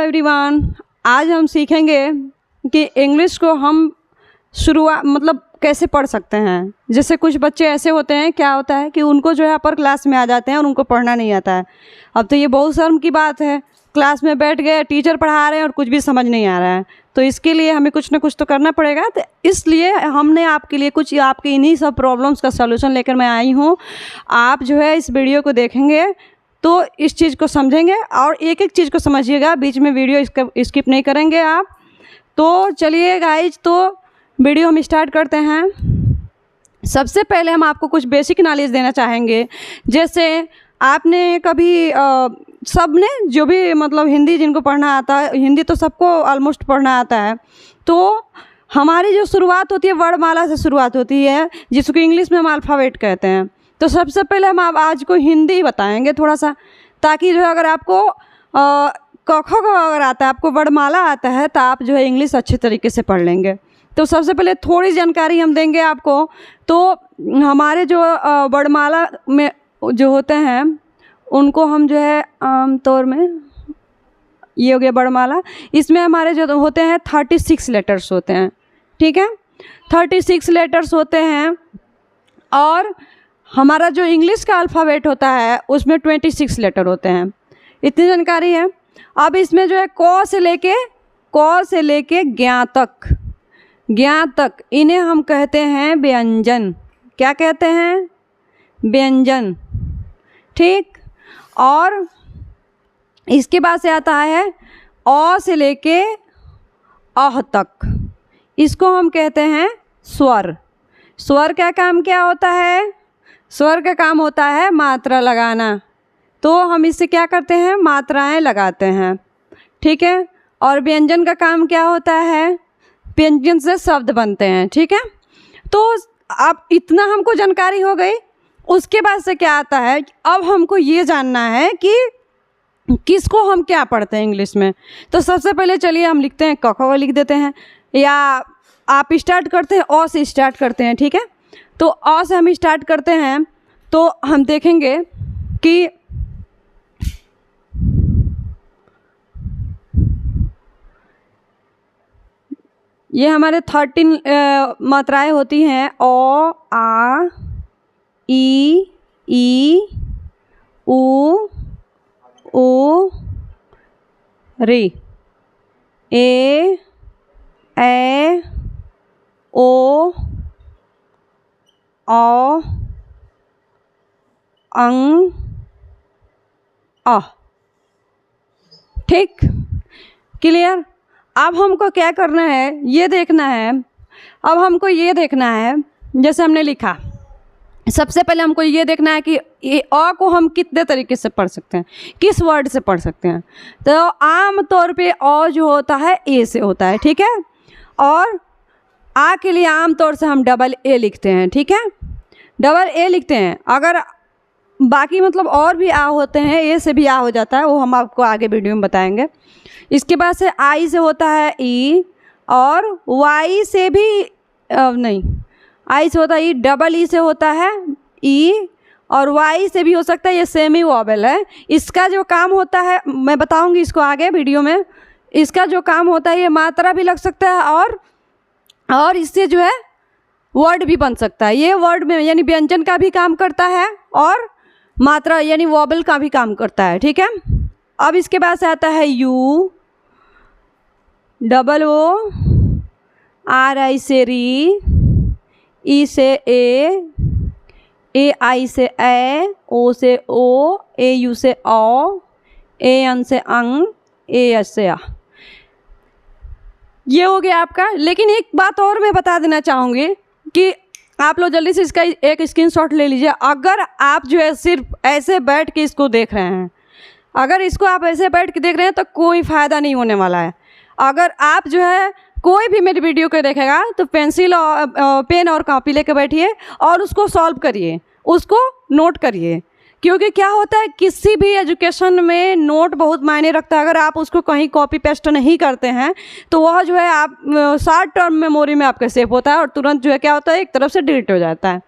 Everyone, आज हम सीखेंगे कि इंग्लिश को हम शुरुआत मतलब कैसे पढ़ सकते हैं। जैसे कुछ बच्चे ऐसे होते हैं, क्या होता है कि उनको जो है अपर क्लास में आ जाते हैं और उनको पढ़ना नहीं आता है। अब तो ये बहुत शर्म की बात है, क्लास में बैठ गए, टीचर पढ़ा रहे हैं और कुछ भी समझ नहीं आ रहा है। तो इसके लिए हमें कुछ ना कुछ तो करना पड़ेगा। तो इसलिए हमने आपके लिए कुछ आपके इन्हीं सब प्रॉब्लम्स का सलूशन लेकर मैं आई हूँ। आप जो है इस वीडियो को देखेंगे तो इस चीज़ को समझेंगे और एक एक चीज़ को समझिएगा, बीच में वीडियो स्किप नहीं करेंगे आप। तो चलिए गाइज, तो वीडियो हम स्टार्ट करते हैं। सबसे पहले हम आपको कुछ बेसिक नॉलेज देना चाहेंगे। जैसे आपने कभी सबने जो भी मतलब हिंदी जिनको पढ़ना आता है, हिंदी तो सबको ऑलमोस्ट पढ़ना आता है। तो हमारी जो शुरुआत होती है वर्णमाला से शुरुआत होती है, जिसको इंग्लिश में हम अल्फ़ाबेट कहते हैं। तो सबसे पहले हम आज को हिंदी बताएंगे थोड़ा सा, ताकि जो है अगर आपको क ख ग अगर आता है, आपको वर्णमाला आता है, तो आप जो है इंग्लिश अच्छे तरीके से पढ़ लेंगे। तो सबसे पहले थोड़ी जानकारी हम देंगे आपको। तो हमारे जो वर्णमाला में जो होते हैं उनको हम जो है आमतौर में, ये हो गया वर्णमाला, इसमें हमारे जो होते हैं 36 लेटर्स होते हैं, ठीक है, 36 लेटर्स होते हैं। और हमारा जो इंग्लिश का अल्फ़ाबेट होता है उसमें 26 लेटर होते हैं। इतनी जानकारी है। अब इसमें जो है क से लेके ज्ञ तक इन्हें हम कहते हैं व्यंजन। क्या कहते हैं? व्यंजन, ठीक। और इसके बाद से आता है अ से लेके अह तक, इसको हम कहते हैं स्वर। स्वर का काम क्या होता है? स्वर का काम होता है मात्रा लगाना। तो हम इससे क्या करते हैं? मात्राएं लगाते हैं, ठीक है। और व्यंजन का काम क्या होता है? व्यंजन से शब्द बनते हैं, ठीक है। तो अब इतना हमको जानकारी हो गई। उसके बाद से क्या आता है, अब हमको ये जानना है कि किसको हम क्या पढ़ते हैं इंग्लिश में। तो सबसे पहले चलिए हम लिखते हैं, क ख लिख देते हैं, या आप स्टार्ट करते हैं अ से स्टार्ट करते हैं, ठीक है। तो अ से हम स्टार्ट करते हैं। तो हम देखेंगे कि ये हमारे 13 मात्राएं होती हैं। अ, आ, ई, उ, रे, ए, ओ, औ, अंग, अ, ठीक, क्लियर। अब हमको क्या करना है, ये देखना है। अब हमको ये देखना है, जैसे हमने लिखा, सबसे पहले हमको ये देखना है कि ये अ को हम कितने तरीके से पढ़ सकते हैं, किस वर्ड से पढ़ सकते हैं। तो आम तौर पे अ जो होता है ए से होता है, ठीक है। और आ के लिए आम तौर से हम डबल ए लिखते हैं, ठीक है, डबल ए लिखते हैं। अगर बाकी मतलब और भी आ होते हैं, ए से भी आ हो जाता है, वो हम आपको आगे वीडियो में बताएंगे। इसके बाद से आई से होता है ई, और वाई से भी नहीं, आई से होता है ई, डबल ई से होता है ई, और वाई से भी हो सकता है। ये सेमी वॉवेल है। इसका जो काम होता है मैं बताऊंगी इसको आगे वीडियो में। इसका जो काम होता है, ये मात्रा भी लग सकता है और इससे जो है वर्ड भी बन सकता है। ये वर्ड में यानी व्यंजन का भी काम करता है और मात्रा यानी वॉबल का भी काम करता है, ठीक है। अब इसके बाद से आता है U, double O, R I से री, ई से ए आई से ए, ओ से ओ, ए यू से औ, ए एन से अंग, ए एस से आ। ये हो गया आपका। लेकिन एक बात और मैं बता देना चाहूँगी कि आप लोग जल्दी से इसका एक स्क्रीनशॉट ले लीजिए। अगर आप जो है सिर्फ ऐसे बैठ के इसको देख रहे हैं, अगर इसको आप ऐसे बैठ के देख रहे हैं तो कोई फ़ायदा नहीं होने वाला है। अगर आप जो है कोई भी मेरी वीडियो को देखेगा तो पेंसिल और पेन और कॉपी लेकर बैठिए और उसको सॉल्व करिए, उसको नोट करिए। क्योंकि क्या होता है, किसी भी एजुकेशन में नोट बहुत मायने रखता है। अगर आप उसको कहीं कॉपी पेस्ट नहीं करते हैं तो वह जो है आप शॉर्ट टर्म मेमोरी में आपके सेव होता है और तुरंत जो है क्या होता है, एक तरफ से डिलीट हो जाता है।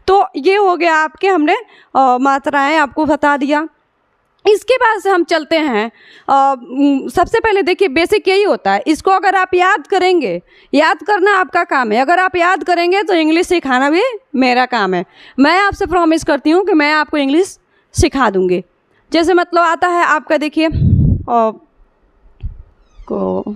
तो ये हो गया आपके, हमने मात्राएं आपको बता दिया। इसके बाद से हम चलते हैं। सबसे पहले देखिए बेसिक यही होता है, इसको अगर आप याद करेंगे, याद करना आपका काम है, अगर आप याद करेंगे तो इंग्लिश सिखाना भी मेरा काम है। मैं आपसे प्रॉमिस करती हूँ कि मैं आपको इंग्लिश सिखा दूँगी। जैसे मतलब आता है आपका, देखिए को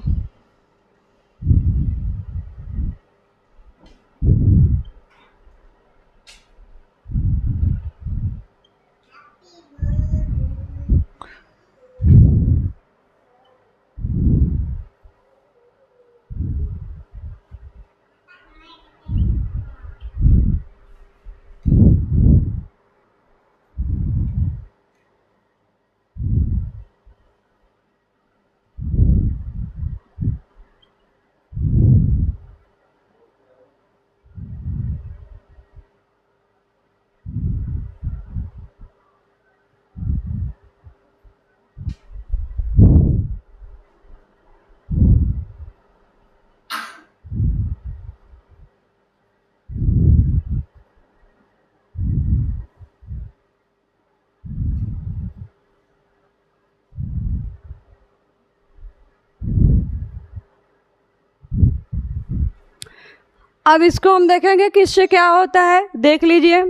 अब इसको हम देखेंगे कि इससे क्या होता है। देख लीजिए,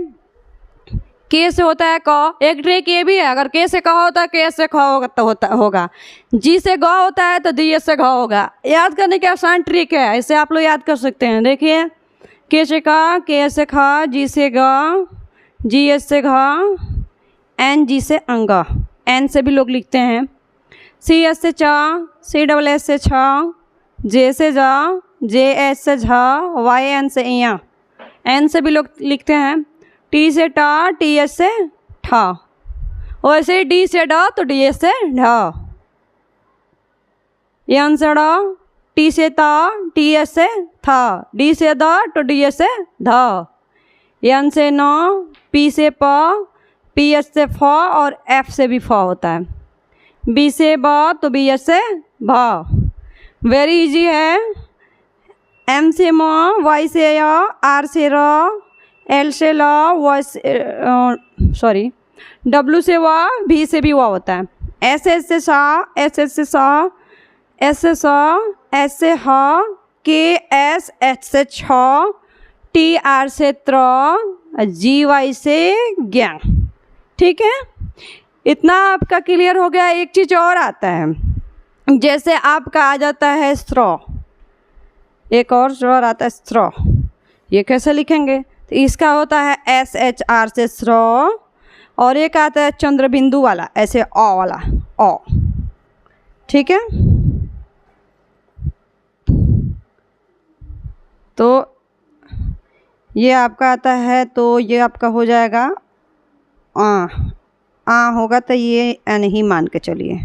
के से होता है क, एक ट्रिक ये भी है, अगर के से क होता है, के से ख होगा तो होगा, जी से ग होता है तो डी से घ होगा। याद करने की आसान ट्रिक है, इसे आप लोग याद कर सकते हैं। देखिए, के से क, के से ख, जी से ग, जी एस से घ, एन जी से अंग, एन से भी लोग लिखते हैं, सी एस से च, सी डबल एस से छ, जे से जा, जे एस से झ, वाई एन से इया, एन से भी लोग लिखते हैं, टी से टा, टी एस से ठा, वैसे डी से ड तो डी एस से ढ, एन से ड, टी से ता, टी एस से था, डी से द तो डी एस से ध, एन से न, पी से प, पी एस से फ और एफ से भी फ होता है, बी से ब तो बी एस से भ। वेरी इजी है। एम से म, वाई से य, आर से र, एल से ल, वाई से डब्ल्यू से व, भी से भी व होता है, एस एस से सा, एस एस से सा, एस से सा, एस से ह, के एस, एच से छ, टी आर से त्र, जी वाई से ज्ञ। ठीक है, इतना आपका क्लियर हो गया। एक चीज़ और आता है, जैसे आपका आ जाता है स्ट्रॉ, एक और स्वर आता है स्ट्रॉ, ये कैसे लिखेंगे? तो इसका होता है एस एच आर से स्ट्रॉ, और एक आता है चंद्र बिंदु वाला, ऐसे ओ वाला ओ। ठीक है, तो ये आपका आता है, तो ये आपका हो जाएगा आ होगा तो ये एन ही मान के चलिए।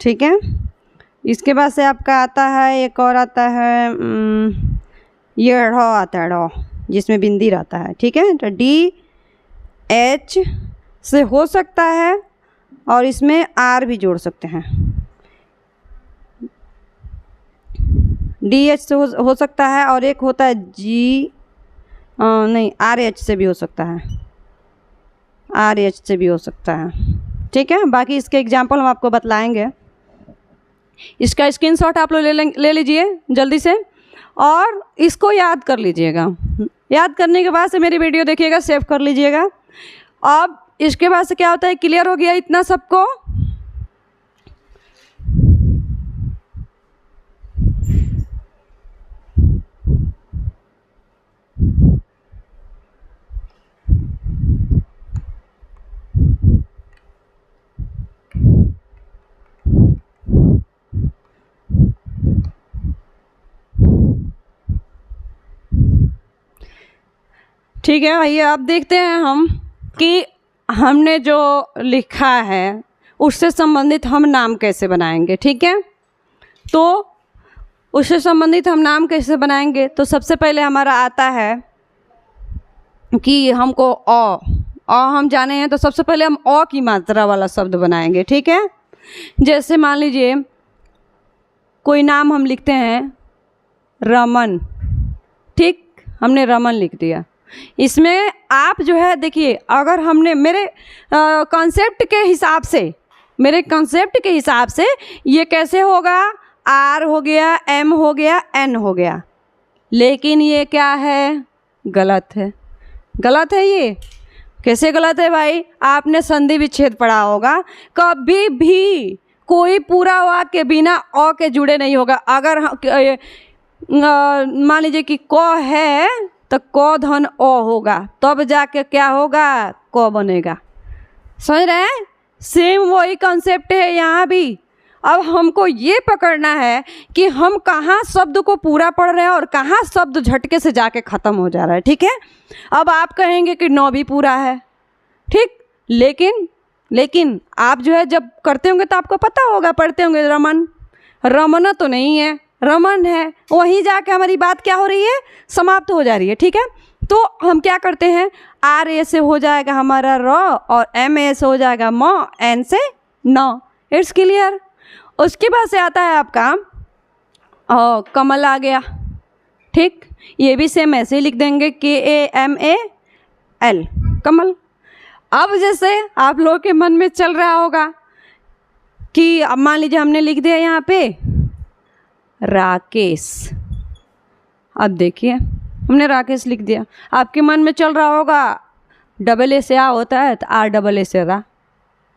ठीक है, इसके बाद से आपका आता है, एक और आता है, ये ढ आता है, ढ जिसमें बिंदी रहता है। ठीक है, तो डी एच से हो सकता है और इसमें आर भी जोड़ सकते हैं, डी एच से हो सकता है, और एक होता है जी नहीं, आर एच से भी हो सकता है, आर एच से भी हो सकता है। ठीक है, बाकी इसके एग्जाम्पल हम आपको बतलाएंगे। इसका स्क्रीनशॉट आप लोग ले लीजिए जल्दी से, और इसको याद कर लीजिएगा। याद करने के बाद से मेरी वीडियो देखिएगा, सेव कर लीजिएगा। अब इसके बाद से क्या होता है, क्लियर हो गया इतना सबको? ठीक है, आइए अब देखते हैं हम कि हमने जो लिखा है उससे संबंधित हम नाम कैसे बनाएंगे। ठीक है, तो उससे संबंधित हम नाम कैसे बनाएंगे? तो सबसे पहले हमारा आता है कि हमको अ हम जाने हैं, तो सबसे पहले हम अ की मात्रा वाला शब्द बनाएंगे। ठीक है, जैसे मान लीजिए कोई नाम हम लिखते हैं रमन, ठीक, हमने रमन लिख दिया, इसमें आप जो है देखिए, अगर हमने मेरे कॉन्सेप्ट के हिसाब से ये कैसे होगा, आर हो गया, एम हो गया, एन हो गया, लेकिन ये क्या है, गलत है। गलत है। ये कैसे गलत है भाई? आपने संधि विच्छेद पढ़ा होगा, कभी भी कोई पूरा वाक्य बिना अ के जुड़े नहीं होगा। अगर मान लीजिए कि क है तो क धन अ होगा, तब जाके क्या होगा, क बनेगा। समझ रहे हैं? सेम वही कॉन्सेप्ट है यहाँ भी। अब हमको ये पकड़ना है कि हम कहाँ शब्द को पूरा पढ़ रहे हैं और कहाँ शब्द झटके से जाके ख़त्म हो जा रहा है। ठीक है, अब आप कहेंगे कि 9 भी पूरा है, ठीक, लेकिन आप जो है जब करते होंगे तो आपको पता होगा, पढ़ते होंगे रमन तो नहीं है, रमन है। वहीं जाके हमारी बात क्या हो रही है, समाप्त हो जा रही है। ठीक है, तो हम क्या करते हैं, आर ए से हो जाएगा हमारा र और एम ए से हो जाएगा म, एन से न। It's clear. उसके बाद से आता है आपका कमल आ गया। ठीक, ये भी सेम ऐसे ही लिख देंगे, KAMAL, कमल। अब जैसे आप लोगों के मन में चल रहा होगा कि अब मान लीजिए हमने लिख दिया यहाँ पे राकेश। अब देखिए हमने राकेश लिख दिया, आपके मन में चल रहा होगा डबल ए से आ होता है तो आर डबल ए से रा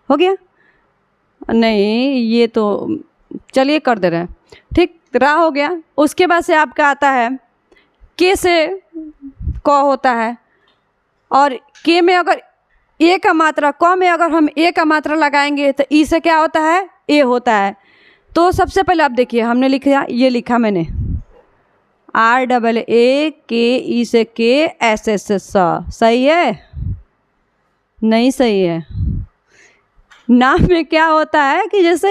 हो गया। नहीं, ये तो चलिए कर दे रहे हैं। ठीक, रा हो गया। उसके बाद से आपका आता है के से क होता है, और के में अगर ए का मात्रा, क में अगर हम ए का मात्रा लगाएंगे तो ई से क्या होता है, ए होता है। तो सबसे पहले आप देखिए हमने लिखा, ये लिखा मैंने आर डबल ए के, ई से के, एस एस से स। सही है? नहीं सही है। नाम में क्या होता है कि जैसे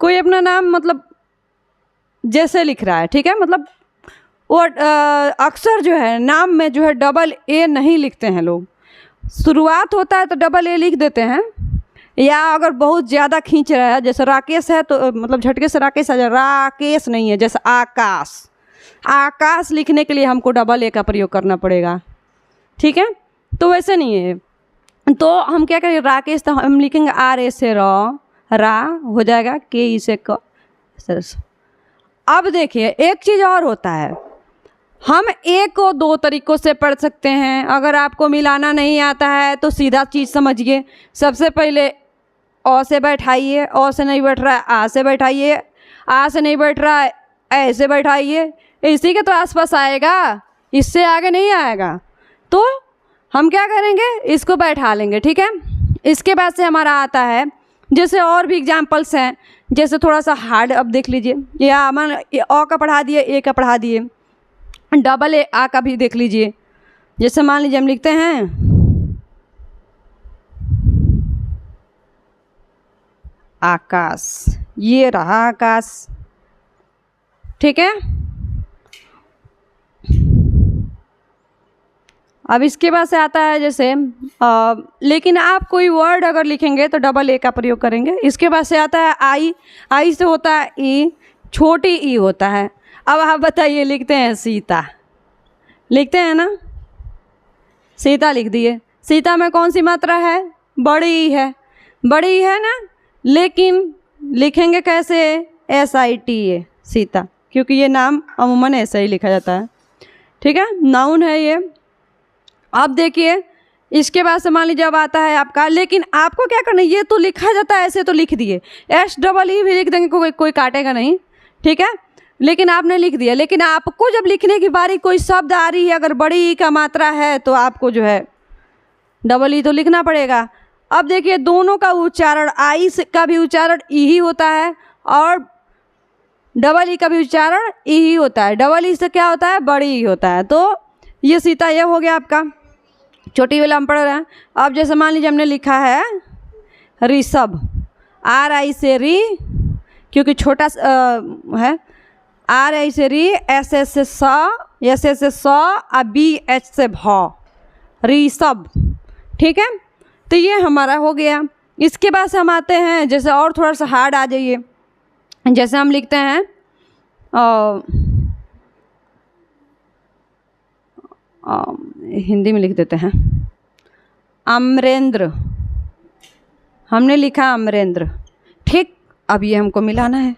कोई अपना नाम मतलब जैसे लिख रहा है, ठीक है, मतलब वो अक्सर जो है नाम में जो है डबल ए नहीं लिखते हैं लोग। शुरुआत होता है तो डबल ए लिख देते हैं, या अगर बहुत ज़्यादा खींच रहा है, जैसे राकेश है तो मतलब झटके से राकेश आ जाए, राकेश नहीं है। जैसे आकाश, आकाश लिखने के लिए हमको डबल ए का प्रयोग करना पड़ेगा। ठीक है, तो वैसे नहीं है। तो हम क्या करें, राकेश तो हम लिखेंगे आर ए से रा हो जाएगा, के ई से क। अब देखिए एक चीज़ और होता है, हम ए को 2 तरीक़ों से पढ़ सकते हैं। अगर आपको मिलाना नहीं आता है तो सीधा चीज़ समझिए। सबसे पहले अ से बैठाइए, अ से नहीं बैठ रहा है आ से बैठाइए, आ से नहीं बैठ रहा है ऐसे बैठाइए, इसी के तो आसपास आएगा, इससे आगे नहीं आएगा। तो हम क्या करेंगे, इसको बैठा लेंगे। ठीक है, इसके बाद से हमारा आता है, जैसे और भी एग्जाम्पल्स हैं, जैसे थोड़ा सा हार्ड अब देख लीजिए, या मान अ का पढ़ा दिए, ए का पढ़ा दिए, डबल ए आ का भी देख लीजिए। जैसे मान लीजिए हम लिखते हैं आकाश, ये रहा आकाश। ठीक है, अब इसके बाद से आता है जैसे लेकिन आप कोई वर्ड अगर लिखेंगे तो डबल ए का प्रयोग करेंगे। इसके बाद से आता है आई, आई से होता है ई, छोटी ई होता है। अब आप बताइए, लिखते हैं सीता, लिखते हैं ना, सीता लिख दिए। सीता में कौन सी मात्रा है, बड़ी ई है, बड़ी ई है ना, लेकिन लिखेंगे कैसे, SITA, सीता, क्योंकि ये नाम अमूमन ऐसा ही लिखा जाता है। ठीक है, नाउन है ये। अब देखिए इसके बाद से मान लीजिए अब आता है आपका, लेकिन आपको क्या करना है, ये तो लिखा जाता है ऐसे, तो लिख दिए, SEE भी लिख देंगे, कोई काटेगा नहीं। ठीक है, लेकिन आपने लिख दिया। लेकिन आपको जब लिखने की बारी कोई शब्द आ रही है, अगर बड़ी ई का मात्रा है तो आपको जो है डबल ई तो लिखना पड़ेगा। अब देखिए दोनों का उच्चारण, आई का भी उच्चारण ई ही होता है और डबल ई का भी उच्चारण ई ही होता है। डबल ई से क्या होता है, बड़ी ई होता है। तो ये सीता ये हो गया आपका, छोटी वाला हम पढ़ रहे हैं। अब जैसे मान लीजिए हमने लिखा है ऋषभ, RI से री, क्योंकि छोटा है, RI से री, SS से स, SS से स, और BH से भ, ऋषभ। ठीक है, तो ये हमारा हो गया। इसके बाद से हम आते हैं, जैसे और थोड़ा सा हार्ड आ जाइए, जैसे हम लिखते हैं हिंदी में लिख देते हैं, अमरेंद्र। हमने लिखा अमरेंद्र, ठीक। अब ये हमको मिलाना है,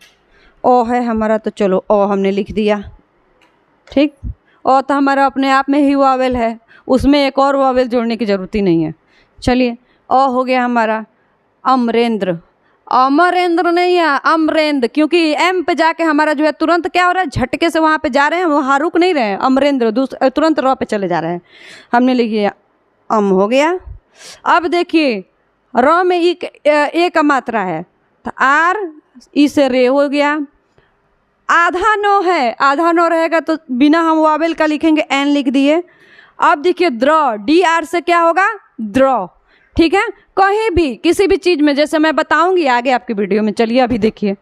ओ है हमारा, तो चलो ओ हमने लिख दिया, ठीक। ओ तो हमारा अपने आप में ही वावेल है, उसमें एक और वावेल जोड़ने की ज़रूरत ही नहीं है। चलिए, ओ हो गया हमारा अमरेंद्र। अमरेंद्र नहीं है, अमरेंद्र, क्योंकि एम पे जाके हमारा जो है तुरंत क्या हो रहा है, झटके से वहाँ पे जा रहे हैं, वहाँ रुक नहीं रहे हैं। अमरेंद्र तुरंत र पे चले जा रहे हैं। हमने लिख दिया अम हो गया। अब देखिए र में एक मात्रा है, तो आर ई से रे हो गया। आधा नो है, आधा नो रहेगा तो बिना हम वावेल का लिखेंगे, एन लिख दिए। अब देखिए द्र, डी आर से क्या होगा, द्र, ठीक है। कहीं भी किसी भी चीज़ में, जैसे मैं बताऊंगी आगे आपकी वीडियो में, चलिए अभी देखिए,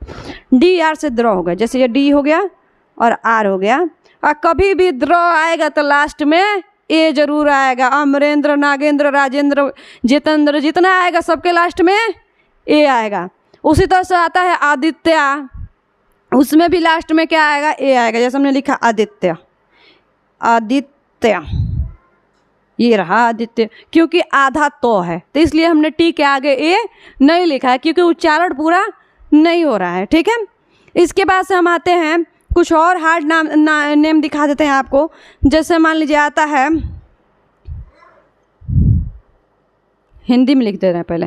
डी आर से द्र होगा। जैसे ये डी हो गया और आर हो गया, और कभी भी द्र आएगा तो लास्ट में ए जरूर आएगा। अमरेंद्र, नागेंद्र, राजेंद्र, जितेंद्र, जितना आएगा सबके लास्ट में ए आएगा। उसी तरह से आता है आदित्य, उसमें भी लास्ट में क्या आएगा, ए आएगा। जैसे हमने लिखा आदित्य, आदित्य, ये रहा आदित्य, क्योंकि आधा तो है तो इसलिए हमने टी के आगे ए नहीं लिखा है, क्योंकि उच्चारण पूरा नहीं हो रहा है, ठीक है। इसके बाद से हम आते हैं कुछ और हार्ड नेम दिखा देते हैं आपको। जैसे मान लीजिए आता है, हिंदी में लिख दे रहे हैं पहले,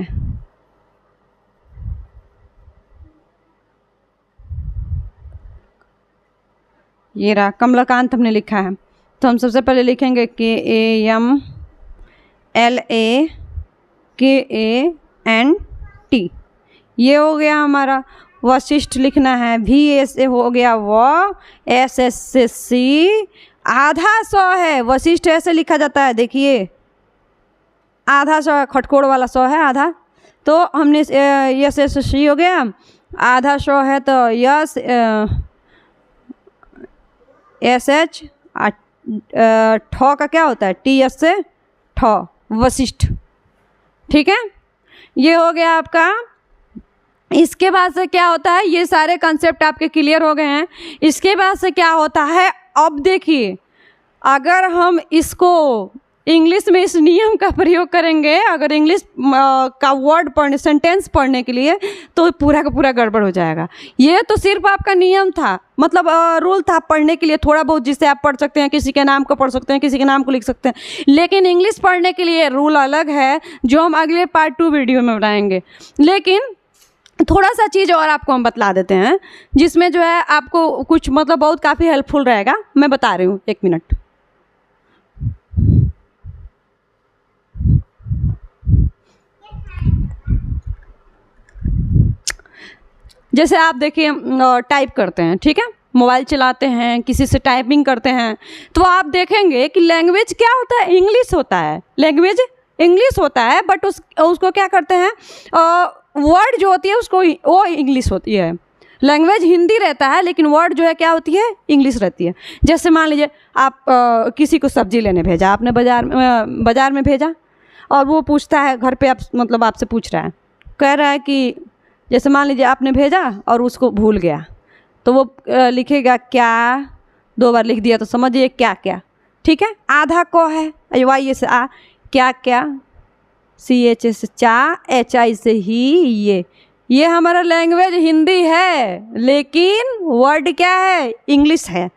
ये रहा कमलाकांत हमने लिखा है। तो हम सबसे पहले लिखेंगे KAMLAKANT, ये हो गया हमारा। वशिष्ठ लिखना है, VS हो गया व, SSC, आधा सौ है, वशिष्ठ ऐसे लिखा जाता है, देखिए आधा सौ है, खटकोड़ वाला सौ है आधा, तो हमने SSC हो गया। आधा सौ है तो यस SH, ठो का क्या होता है, TS से ठो, वशिष्ठ, ठीक है। ये हो गया आपका। इसके बाद से क्या होता है, ये सारे कंसेप्ट आपके क्लियर हो गए हैं। इसके बाद से क्या होता है, अब देखिए अगर हम इसको इंग्लिश में इस नियम का प्रयोग करेंगे, अगर इंग्लिश का वर्ड पढ़ने, सेंटेंस पढ़ने के लिए, तो पूरा का पूरा गड़बड़ हो जाएगा। ये तो सिर्फ आपका नियम था, मतलब रूल था पढ़ने के लिए थोड़ा बहुत, जिससे आप पढ़ सकते हैं, किसी के नाम को पढ़ सकते हैं, किसी के नाम को लिख सकते हैं। लेकिन इंग्लिश पढ़ने के लिए रूल अलग है, जो हम अगले पार्ट 2 वीडियो में बताएंगे। लेकिन थोड़ा सा चीज़ और आपको हम बतला देते हैं, जिसमें जो है आपको कुछ मतलब बहुत काफ़ी हेल्पफुल रहेगा। मैं बता रही हूँ, 1 मिनट। जैसे आप देखिए टाइप करते हैं, ठीक है, मोबाइल चलाते हैं, किसी से टाइपिंग करते हैं, तो आप देखेंगे कि लैंग्वेज क्या होता है, इंग्लिश होता है, लैंग्वेज इंग्लिश होता है, बट उसको क्या करते हैं, वर्ड जो होती है उसको वो इंग्लिश होती है। लैंग्वेज हिंदी रहता है, लेकिन वर्ड जो है क्या होती है, इंग्लिश रहती है। जैसे मान लीजिए आप किसी को सब्जी लेने भेजा, आपने बाज़ार में भेजा, और वो पूछता है घर पे, आप मतलब आपसे पूछ रहा है, कह रहा है कि जैसे मान लीजिए आपने भेजा और उसको भूल गया, तो वो लिखेगा क्या, 2 बार लिख दिया तो समझिए क्या क्या, ठीक है। आधा को है, YA से आ, क्या क्या, CH से चा, HI से ही, ये हमारा लैंग्वेज हिंदी है, लेकिन वर्ड क्या है, इंग्लिश है।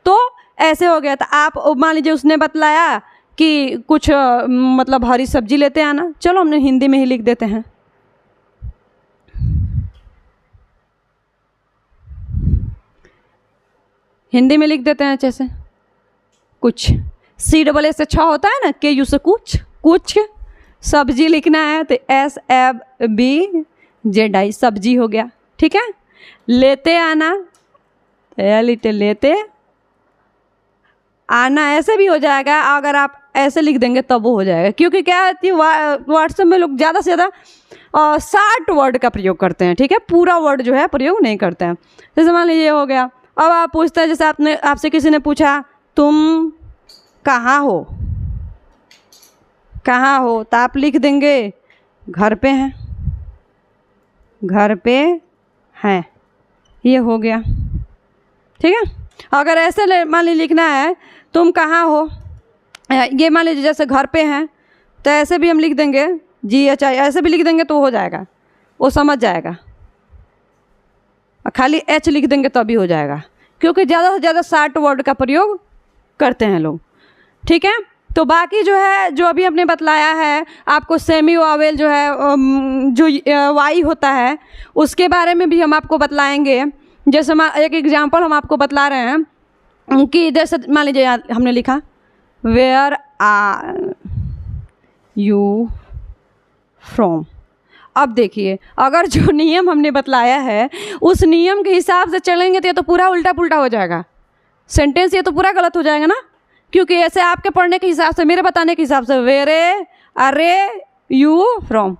तो ऐसे हो गया। तो आप मान लीजिए उसने बतलाया कि कुछ मतलब हरी सब्जी लेते आना, चलो हमने हिंदी में ही लिख देते हैं, हिंदी में लिख देते हैं। जैसे कुछ CAA से 6 होता है ना, KU से कुछ सब्जी लिखना है तो SABZI, सब्जी हो गया, ठीक है। लेते आना, लेते आना ऐसे भी हो जाएगा, अगर आप ऐसे लिख देंगे तब वो हो जाएगा, क्योंकि क्या होती है व्हाट्सएप में लोग ज़्यादा से ज़्यादा 60 वर्ड का प्रयोग करते हैं, ठीक है, पूरा वर्ड जो है प्रयोग नहीं करते हैं। जैसे मान लीजिए हो गया। अब आप पूछते हैं, जैसे आपसे किसी ने पूछा तुम कहाँ हो, तो आप लिख देंगे घर पे हैं, घर पे हैं, ये हो गया, ठीक है। अगर ऐसे मान लीजिए लिखना है तुम कहाँ हो, ये मान लीजिए जैसे घर पे हैं तो ऐसे भी हम लिख देंगे GHI, ऐसे भी लिख देंगे तो हो जाएगा, वो समझ जाएगा। और खाली H लिख देंगे तो भी हो जाएगा, क्योंकि ज़्यादा से ज़्यादा शॉर्ट वर्ड का प्रयोग करते हैं लोग। ठीक है, तो बाकी जो है जो अभी हमने बतलाया है आपको सेमी वावेल जो है जो वाई होता है उसके बारे में भी हम आपको बतलाएंगे। जैसे एक एग्जांपल हम आपको बतला रहे हैं कि जैसे मान लीजिए हमने लिखा वेयर आर यू फ्रॉम। अब देखिए अगर जो नियम हमने बतलाया है उस नियम के हिसाब से चलेंगे तो ये तो पूरा उल्टा पुल्टा हो जाएगा, सेंटेंस ये तो पूरा गलत हो जाएगा ना, क्योंकि ऐसे आपके पढ़ने के हिसाब से, मेरे बताने के हिसाब से वेरे अरे यू फ्रॉम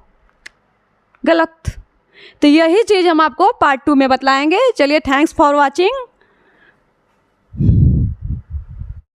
गलत। तो यही चीज़ हम आपको पार्ट 2 में बतलाएंगे। चलिए, थैंक्स फॉर वॉचिंग।